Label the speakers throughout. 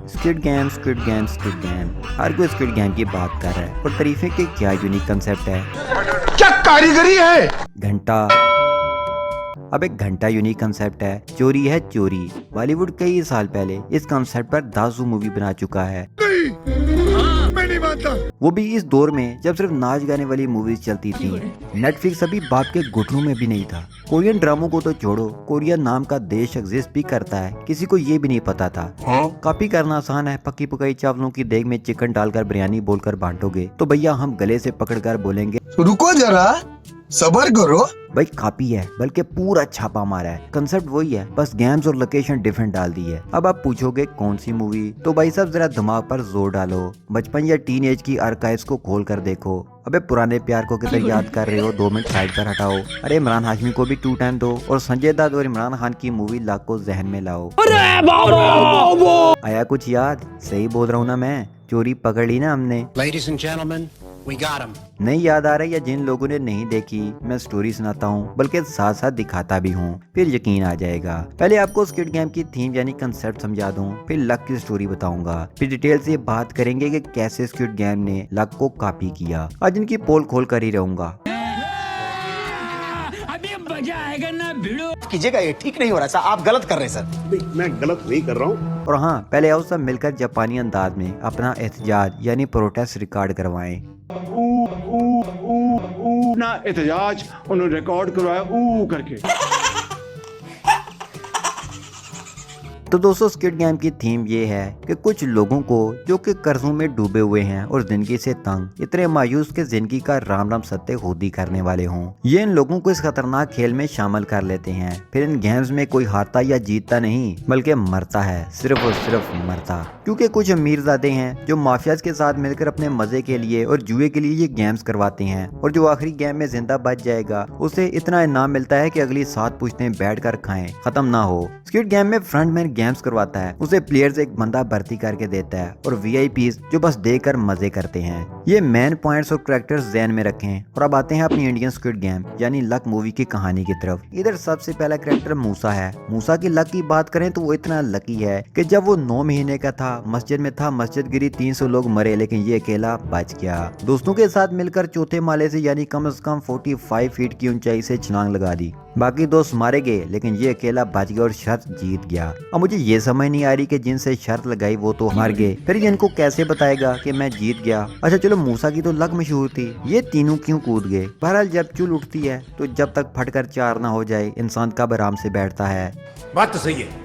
Speaker 1: Squid Game Squid Game Squid Game, हर कोई Squid game की बात कर रहा है और तारीफे के क्या यूनिक कंसेप्ट है।
Speaker 2: क्या कारीगरी है।
Speaker 1: घंटा, अब एक घंटा यूनिक कंसेप्ट है। चोरी है चोरी, बॉलीवुड कई साल पहले इस कंसेप्ट पर दासू मूवी बना चुका है।
Speaker 2: मैं नहीं मानता।
Speaker 1: वो भी इस दौर में जब सिर्फ नाच गाने वाली मूवीज चलती थी। नेटफ्लिक्स अभी बाप के घुटनों में भी नहीं था। कोरियन ड्रामों को तो छोड़ो, कोरिया नाम का देश एग्जिस्ट भी करता है, किसी को ये भी नहीं पता था। कॉपी करना आसान है, पक्की पकाई चावलों की देग में चिकन डालकर बिरयानी बोलकर बांटोगे तो भैया हम गले से पकड़कर बोलेंगे
Speaker 2: रुको जरा, सबर करो।
Speaker 1: भाई कॉपी है, बल्कि पूरा छापा मारा है। कंसेप्ट वही है, बस गेम्स और लोकेशन डिफरेंट डाल दी है। अब आप पूछोगे कौन सी मूवी, तो भाई साहब जरा दिमाग पर जोर डालो, बचपन या टीन एज की आर्काइव्स को खोल कर देखो। अबे पुराने प्यार को किधर याद कर रहे हो, 2 मिनट साइड पर हटाओ। अरे इमरान हाशमी को भी 2 टाइम दो और संजय दत्त और इमरान खान की मूवी लाख को जहन में लाओ। आया कुछ याद? सही बोल रहा हूँ ना मैं? चोरी पकड़ ली ना हमने।
Speaker 3: Ladies and gentlemen, we got him.
Speaker 1: नहीं याद आ रहा या जिन लोगों ने नहीं देखी, मैं स्टोरी सुनाता हूँ, बल्कि साथ साथ दिखाता भी हूँ, फिर यकीन आ जाएगा। पहले आपको स्क्विड गेम की थीम यानी कंसेप्ट समझा दूँ, फिर लक की स्टोरी बताऊंगा, फिर डिटेल से बात करेंगे कि कैसे स्क्विड गेम ने लक को कॉपी किया। आज इनकी पोल खोल कर ही रहूंगा।
Speaker 4: कीजिएगा, ये ठीक नहीं हो रहा सर, आप गलत कर रहे हैं सर।
Speaker 2: मैं गलत नहीं कर रहा हूँ।
Speaker 1: और हाँ, पहले आओ सब मिलकर जापानी अंदाज में अपना एहतजाज यानी प्रोटेस्ट रिकॉर्ड करवाएं।
Speaker 2: ना एहतजाज उन्होंने रिकॉर्ड करवाया ऊ करके।
Speaker 1: तो दोस्तों स्क्विड गेम की थीम ये है कि कुछ लोगों को जो कि कर्जों में डूबे हुए हैं और जिंदगी से तंग, इतने मायूस के जिंदगी का राम राम सत्य खुद ही करने वाले हों, ये इन लोगों को इस खतरनाक खेल में शामिल कर लेते हैं। फिर इन गेम्स में कोई हारता या जीतता नहीं, बल्कि मरता है, सिर्फ और सिर्फ मरता। क्योंकि कुछ अमीरजादे हैं जो माफियाज के साथ मिलकर अपने मजे के लिए और जुए के लिए ये गेम्स करवाते हैं, और जो आखिरी गेम में जिंदा बच जाएगा उसे इतना इनाम मिलता है कि अगली 7 पुश्तें बैठ कर खाएं, खत्म ना हो। स्क्विड गेम में फ्रंटमैन गेम्स करवाता है, उसे प्लेयर्स एक बंदा भर्ती करके देता है और वीआईपीज जो बस देकर मजे करते हैं। ये मेन पॉइंट्स और कैरेक्टर्स ध्यान में रखें। और अब आते हैं अपनी इंडियन स्क्विड गेम यानी लक मूवी की कहानी की तरफ। इधर सबसे पहला कैरेक्टर मूसा है। मूसा की लक की बात करें तो वो इतना लकी है कि जब वो 9 महीने का था, मस्जिद में था, मस्जिद गिरी, 300 लोग मरे, लेकिन ये अकेला बच गया। दोस्तों के साथ मिलकर चौथे माले से यानी कम से कम 45 फीट की ऊंचाई से छलांग लगा दी। बाकी दोस्त मारे गए, लेकिन ये अकेला बच गया और शर्त जीत गया। अब मुझे ये समझ नहीं आ रही कि जिनसे शर्त लगाई वो तो हार गए, फिर ये इनको कैसे बताएगा कि मैं जीत गया। अच्छा चलो, मूसा की तो लक मशहूर थी, ये तीनों क्यों कूद गए? बहरहाल जब चुल उठती है तो जब तक फटकर 4 ना हो जाए इंसान कब आराम से बैठता है।
Speaker 3: बात तो सही है।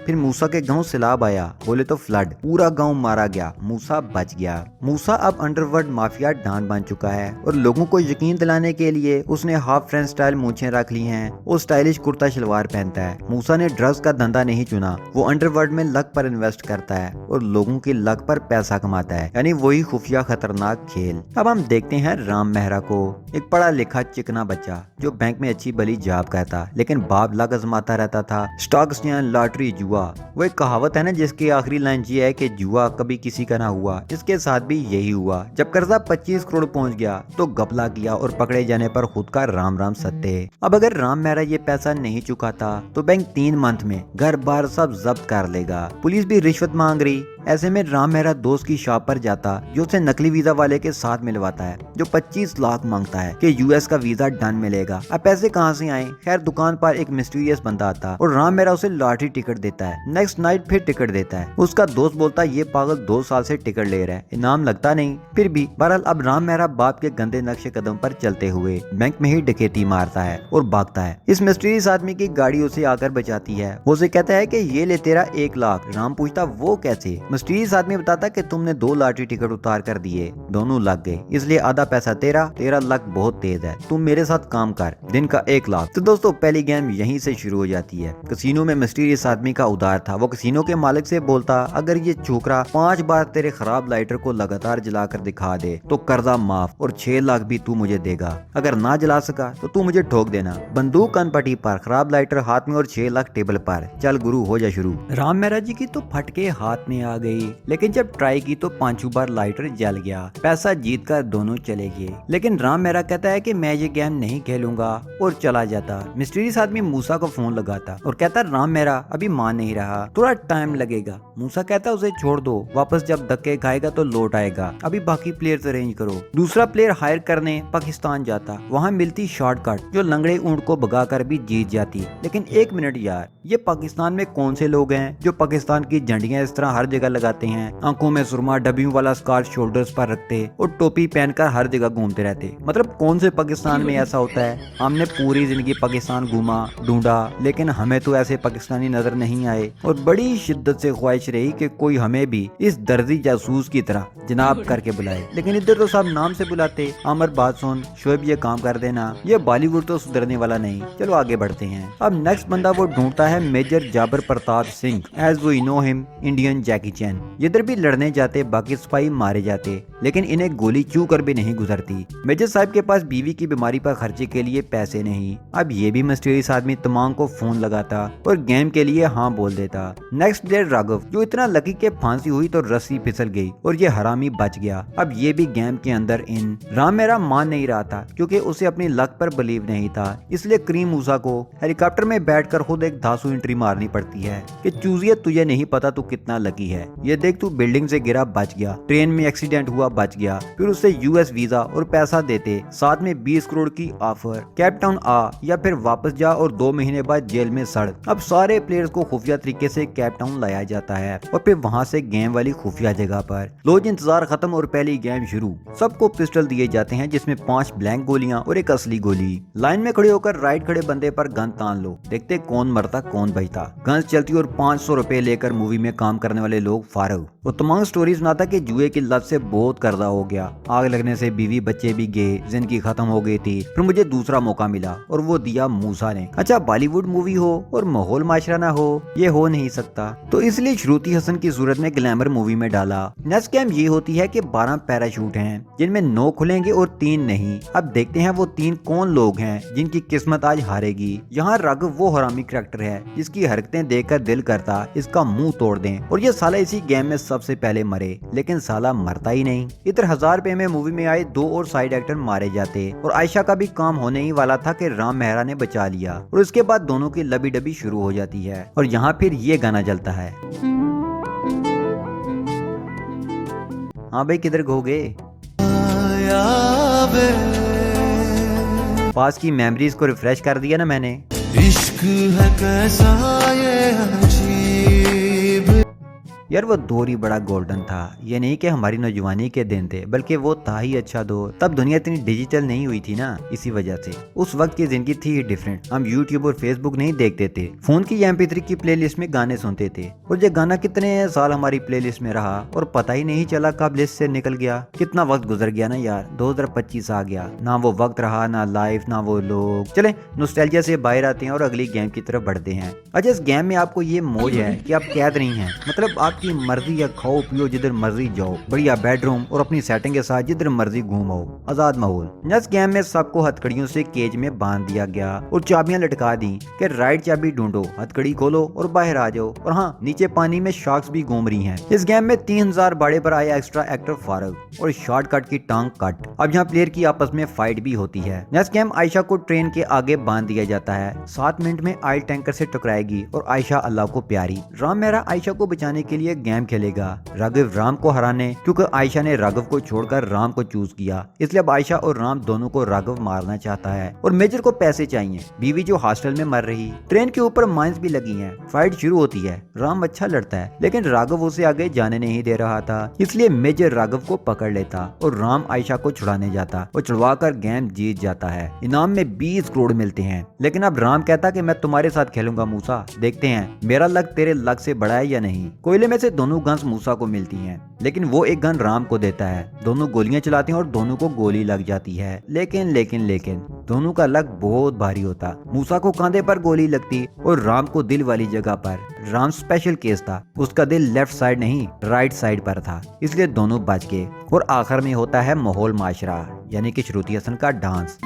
Speaker 1: फिर मूसा के गांव सैलाब आया, बोले तो फ्लड, पूरा गांव मारा गया, मूसा बच गया। मूसा अब अंडरवर्ल्ड माफिया डॉन बन चुका है और लोगों को यकीन दिलाने के लिए उसने हाफ फ्रेंच स्टाइल मूछें रख ली हैं और स्टाइलिश कुर्ता शलवार पहनता है। मूसा ने ड्रग्स का धंधा नहीं चुना, वो अंडरवर्ल्ड में लक पर इन्वेस्ट करता है और लोगों की लक पर पैसा कमाता है, यानी वही खुफिया खतरनाक खेल। अब हम देखते हैं राम मेहरा को, एक पढ़ा लिखा चिकना बच्चा जो बैंक में अच्छी भली जॉब करता, लेकिन बाप लक आजमाता रहता था। स्टॉक एक्सचेंज, लॉटरी, जुआ। वो एक कहावत है ना जिसकी आखिरी लाइन ये है कि जुआ कभी किसी का ना हुआ, इसके साथ भी यही हुआ। जब कर्जा 25 करोड़ पहुंच गया तो घपला किया और पकड़े जाने पर खुद का राम राम सत्य। अब अगर राम मेहरा ये पैसा नहीं चुकाता तो बैंक 3 मंथ में घर बार सब जब्त कर लेगा। पुलिस भी रिश्वत मांग रही। ऐसे में राम मेहरा दोस्त की शॉप पर जाता जो उसे नकली वीजा वाले के साथ मिलवाता है, जो 25 लाख मांगता है कि यूएस का वीजा डन मिलेगा। अब पैसे कहाँ से आए? खैर दुकान पर एक मिस्टीरियस बंदा आता और राम मेहरा उसे लॉटरी टिकट देता है। नेक्स्ट नाइट फिर टिकट देता है। उसका दोस्त बोलता है ये पागल 2 साल से टिकट ले रहा है, इनाम लगता नहीं। फिर भी बहरहाल अब राम मेहरा बाप के गंदे नक्शे कदम पर चलते हुए बैंक में ही डकैती मारता है और भागता है। इस मिस्टीरियस आदमी की गाड़ी उसे आकर बचाती है। वो उसे कहता है कि ये ले तेरा 1 लाख। राम पूछता वो कैसे? मिस्टीरियस आदमी बताता कि तुमने 2 लॉटरी टिकट उतार कर दिए, दोनों लग गए, इसलिए आधा पैसा तेरा लक बहुत तेज है, तुम मेरे साथ काम कर, दिन का 1 लाख। तो दोस्तों पहली गेम यहीं से शुरू हो जाती है। कसीनो में मिस्टीरियस आदमी का उधार था। वो कसीनो के मालिक से बोलता अगर ये छोकरा 5 बार तेरे खराब लाइटर को लगातार जलाकर दिखा दे तो कर्जा माफ और 6 लाख भी तू मुझे देगा। अगर ना जला सका तो तू मुझे ठोक देना। बंदूक कनपटी पर, खराब लाइटर हाथ में और 6 लाख टेबल पर। चल गुरु हो जा शुरू। राम मेहरा जी की तो फटके हाथ में आ गई, लेकिन जब ट्राई की तो पांचों बार लाइटर जल गया। पैसा जीत कर दोनों चले गए, लेकिन राम मेहरा कहता है कि मैं ये गेम नहीं खेलूंगा और चला जाता। मिस्टीरियस आदमी मूसा को फोन लगाता और कहता राम मेहरा अभी मान नहीं रहा, थोड़ा टाइम लगेगा। मूसा कहता उसे छोड़ दो, वापस जब धक्के खाएगा तो लौट आएगा, अभी बाकी प्लेयर्स अरेंज करो। दूसरा प्लेयर हायर करने पाकिस्तान जाता, वहाँ मिलती शॉर्टकट जो लंगड़े ऊंट को भगाकर भी जीत जाती। लेकिन एक मिनट यार, ये पाकिस्तान में कौन से लोग हैं जो पाकिस्तान की झंडियां इस तरह हर जगह लगाते हैं, आंखों में सुरमा, डबियों वाला स्कार्फ शोल्डर्स पर रखते और टोपी पहनकर हर जगह घूमते रहते। मतलब कौन से पाकिस्तान में ऐसा होता है? हमने पूरी जिंदगी पाकिस्तान घूमा ढूंढा, लेकिन हमें तो ऐसे पाकिस्तानी नजर नहीं आए और बड़ी शिद्दत से ख्वाहिश रही कि कोई हमें भी इस दर्जी जासूस की तरह जनाब करके बुलाए। लेकिन इधर तो सब नाम से बुलाते, आमर बात सुन, शोएब ये काम कर देना। ये बॉलीवुड तो सुधरने वाला नहीं। चलो आगे बढ़ते हैं। अब नेक्स्ट बंदा वो ढूंढता है major Jabar Pratap Singh, as we know him, Indian Jackie Chan. इधर भी लड़ने जाते, बाकी सिपाही मारे जाते, लेकिन इन्हें गोली चू कर भी नहीं गुजरती। मेजर साहब के पास बीवी की बीमारी पर खर्चे के लिए पैसे नहीं। अब ये भी मिस्टीरियस आदमी तमाम को फोन लगाता और गेम के लिए हाँ बोल देता। नेक्स्ट प्लेयर राघव, जो इतना लकी के फांसी हुई तो रस्सी फिसल गई और ये हरामी बच गया। अब ये भी गेम के अंदर इन। राम मेहरा मान नहीं रहा था क्योंकि उसे अपनी लक पर बिलीव नहीं था, इसलिए करीम मूसा को हेलीकॉप्टर में बैठकर खुद एक धांसू एंट्री मारनी पड़ती है कि चूजिए तुझे नहीं पता तू कितना लकी है, ये देख तू बिल्डिंग से गिरा बच गया, ट्रेन में एक्सीडेंट हुआ बच गया। फिर उसे यूएस वीजा और पैसा देते, साथ में 20 करोड़ की ऑफर, केप टाउन आ या फिर वापस जा और 2 महीने बाद जेल में सड़। अब सारे प्लेयर्स को खुफिया तरीके से केप टाउन लाया जाता है और फिर वहाँ से गेम वाली खुफिया जगह पर रोज इंतजार खत्म और पहली गेम शुरू। सबको पिस्टल दिए जाते हैं जिसमें 5 ब्लैंक गोलियां और एक असली गोली। लाइन में खड़े होकर राइट खड़े बंदे पर गन तान लो, देखते कौन मरता कौन बचता। गन्स चलती और 500 रुपए लेकर मूवी में काम करने वाले लोग फारग। वो तमाम स्टोरी सुनाता कि जुए की लत से बहुत कर्जा हो गया, आग लगने से बीवी बच्चे भी गए, जिंदगी खत्म हो गई थी। फिर मुझे दूसरा मौका मिला और वो दिया मूसा ने। अच्छा बॉलीवुड मूवी हो और माहौल माशरा ना हो, ये हो नहीं सकता, तो इसलिए श्रुति हसन की सूरत में ग्लैमर मूवी में डाला। नेक्स्ट गेम ये होती है कि 12 पैराशूट हैं जिनमें 9 खुलेंगे और 3 नहीं। अब देखते हैं वो 3 कौन लोग हैं जिनकी किस्मत आज हारेगी। यहाँ राघव वो हरामी करैक्टर है जिसकी हरकतें देखकर दिल करता इसका मुंह तोड़ दें, और ये साला इसी गेम में सबसे पहले मरे, लेकिन साला मरता ही नहीं। इधर 1000 रुपए में मूवी में आए 2 और साइड एक्टर मारे जाते और आयशा का भी काम होने ही वाला था कि राम मेहरा ने बचा लिया और उसके बाद दोनों की लबी डबी शुरू हो जाती है और यहाँ फिर ये गाना चलता है। हाँ भाई किधर गए? पास की मेमोरीज को रिफ्रेश कर दिया ना मैंने।
Speaker 5: इश्क है कैसा ये अजीब।
Speaker 1: यार वो दौर ही बड़ा गोल्डन था। ये नहीं कि हमारी नौजवानी के दिन थे, बल्कि वो था ही अच्छा दौर। तब दुनिया इतनी डिजिटल नहीं हुई थी ना, इसी वजह से उस वक्त की जिंदगी थी ही डिफरेंट। हम यूट्यूब और फेसबुक नहीं देखते थे, फोन की MP3 की प्लेलिस्ट में गाने सुनते थे और ये गाना कितने साल हमारी प्लेलिस्ट में रहा और पता ही नहीं चला कब लिस्ट से निकल गया। कितना वक्त गुजर गया ना यार, 2025 आ गया, ना वो वक्त रहा, ना लाइफ, ना वो लोग। चले नॉस्टैल्जिया से बाहर आते हैं और अगली गेम की तरफ बढ़ते हैं। अच्छा इस गेम में आपको ये मौज है कि आप कैद नहीं है, मतलब आपकी मर्जी या खाओ पियो जिधर मर्जी जाओ, बढ़िया बेडरूम और अपनी सेटिंग के साथ जिधर मर्जी घूमो, आजाद माहौल। नेक्स्ट गेम में सबको हथकड़ियों से केज में बांध दिया गया और चाबियां लटका दी कि राइट चाबी ढूंढो, हथकड़ी खोलो और बाहर आ जाओ। और हाँ नीचे पानी में शार्क्स भी घूम रही हैं। इस गेम में 3000 बाड़े पर आया एक्स्ट्रा एक्टर फारग और शॉर्टकट की टांग कट। अब यहाँ प्लेयर की आपस में फाइट भी होती है। नेक्स्ट गेम आयशा को ट्रेन के आगे बांध दिया जाता है, 7 मिनट में ऑयल टैंकर से टकराएगी और आयशा अल्लाह को प्यारी। राम मेहरा आयशा को बचाने के लिए गेम खेलेगा, राघव राम को हराने, क्योंकि आयशा ने राघव को छोड़कर राम को चूज किया, इसलिए अब आयशा और राम दोनों को राघव मारना चाहता है। और मेजर को पैसे चाहिए, बीवी जो हॉस्टल में मर रही। ट्रेन के ऊपर माइंस भी लगी हैं। फाइट शुरू होती है, राम अच्छा लड़ता है लेकिन राघव उसे आगे जाने नहीं दे रहा था, इसलिए मेजर राघव को पकड़ लेता और राम आयशा को छुड़ाने जाता और छुड़वा कर गेम जीत जाता है। इनाम में 20 करोड़ मिलते हैं, लेकिन अब राम कहता कि मैं तुम्हारे साथ खेलूंगा मूसा, देखते हैं मेरा लक तेरे लक से बड़ा है या नहीं। कोयले में से दोनों गन्स मूसा को मिलती हैं, लेकिन वो एक गन राम को देता है। दोनों गोलियां चलाते हैं और दोनों को गोली लग जाती है, लेकिन दोनों का लक बहुत भारी होता। मूसा को कंधे पर गोली लगती और राम को दिल वाली जगह पर। राम स्पेशल केस था, उसका दिल लेफ्ट साइड नहीं राइट साइड पर था, इसलिए दोनों बच गए। और आखिर में होता है माहौल माशरा, यानी कि श्रुति हसन का डांस।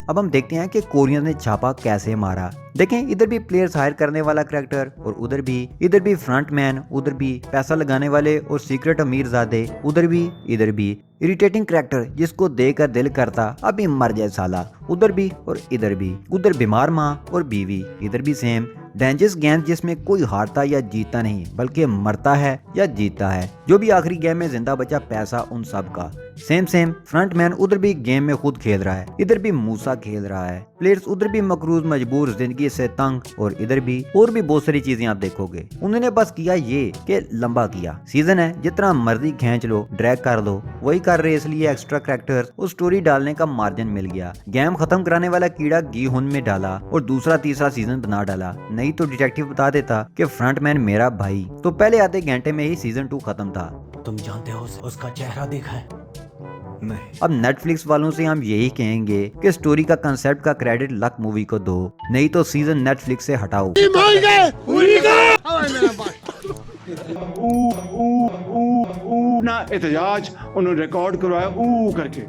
Speaker 1: अब हम देखते हैं कि कोरियन ने छापा कैसे मारा। देखें, इधर भी प्लेयर्स हायर करने वाला करैक्टर और उधर भी फ्रंटमैन, उधर भी पैसा लगाने वाले और सीक्रेट अमीरजादे, उधर भी इधर भी इरिटेटिंग करैक्टर जिसको देखकर दिल करता अभी मर जाए साला, उधर भी और इधर भी, उधर बीमार माँ और बीवी, इधर भी सेम डेंजरस गेम जिसमें कोई हारता या जीतता नहीं बल्कि मरता है या जीतता है। जो भी आखिरी गेम में जिंदा बचा पैसा उन सब का। सेम फ्रंटमैन उधर भी गेम में खुद खेल रहा है, इधर भी मूसा खेल रहा है। प्लेयर्स उधर भी मकरूज मजबूर जिंदगी से तंग और इधर भी और भी बहुत सारी चीजें आप देखोगे। उन्होंने बस किया ये कि लंबा किया। सीजन है, जितना मर्जी खींच लो, ड्रैग कर लो, वही कर रहे, इसलिए एक्स्ट्रा कैरेक्टर्स और स्टोरी डालने का मार्जिन मिल गया। गेम खत्म कराने वाला कीड़ा गी हुन में डाला और दूसरा तीसरा सीजन बना डाला। नहीं तो डिटेक्टिव बता देता कि फ्रंटमैन मेरा भाई, तो पहले आधे घंटे में ही सीजन 2 खत्म था।
Speaker 4: तुम जानते हो उसका चेहरा देखा है? नहीं।
Speaker 1: अब नेटफ्लिक्स वालों से हम यही कहेंगे कि स्टोरी का कंसेप्ट का क्रेडिट लक मूवी को दो, नहीं तो सीजन नेटफ्लिक्स से हटाओ।
Speaker 2: ना एहतजाज उन्होंने रिकॉर्ड करवाया करके।